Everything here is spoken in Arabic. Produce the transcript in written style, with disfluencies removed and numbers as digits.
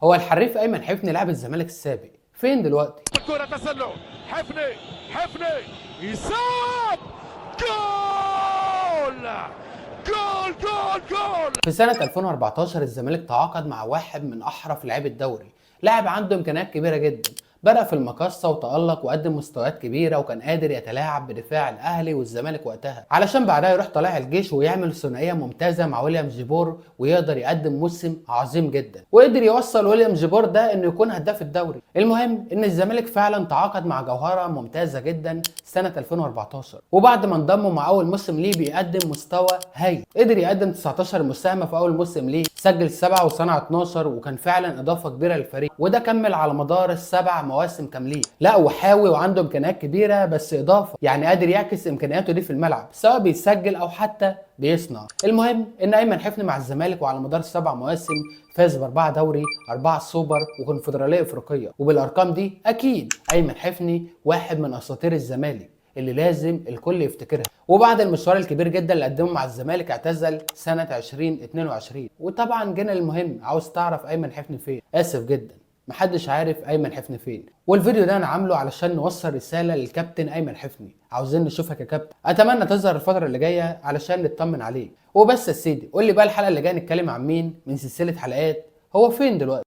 هو الحريف ايمن حفني لاعب الزمالك السابق فين دلوقتي؟ الكرة تسلل. حفني. حفني يصاب. جول. جول جول جول. في سنة 2014 الزمالك تعاقد مع واحد من أحرف لاعبي الدوري، لاعب عنده إمكانيات كبيرة جدا، بدأ في المقصة وتألق وقدم مستويات كبيرة وكان قادر يتلاعب بدفاع الأهلي والزمالك وقتها، علشان بعدها يروح طالع الجيش ويعمل ثنائية ممتازة مع ويليام جيبور ويقدر يقدم موسم عظيم جدا، وقدر يوصل ويليام جيبور ده إنه يكون هداف الدوري. المهم إن الزمالك فعلا تعاقد مع جوهرة ممتازة جدا سنة 2014، وبعد ما انضموا مع أول موسم ليه بيقدم مستوى هايل، قدر يقدم 19 مساهمة في أول موسم ليه، سجل 7 وصنع 12 وكان فعلا إضافة كبيرة للفريق، وده كمل على مدار السبع مواسم كاملين. لا وحاوي وعنده إمكانيات كبيرة بس إضافة، يعني قادر يعكس إمكانياته دي في الملعب سواء بيسجل أو حتى بيصنع. المهم إن أيمن حفني مع الزمالك وعلى مدار السبع مواسم فاز بأربعة دوري، أربعة سوبر وكونفدرالية أفريقية، وبالأرقام دي أكيد أيمن حفني واحد من أساطير الزمالك اللي لازم الكل يفتكرها. وبعد المشوار الكبير جدا اللي قدمه مع الزمالك اعتزل سنة 2022. وطبعا جينا المهم، عاوز تعرف ايمن حفني فين؟ اسف جدا محدش عارف ايمن حفني فين، والفيديو ده انا عامله علشان نوصل رسالة للكابتن ايمن حفني، عاوزين نشوفك يا كابتن، اتمنى تظهر الفترة اللي جاية علشان نطمن عليك. وبس يا سيدي، قول لي بقى الحلقة اللي جاية نتكلم عن مين من سلسلة حلقات هو فين دلوقتي؟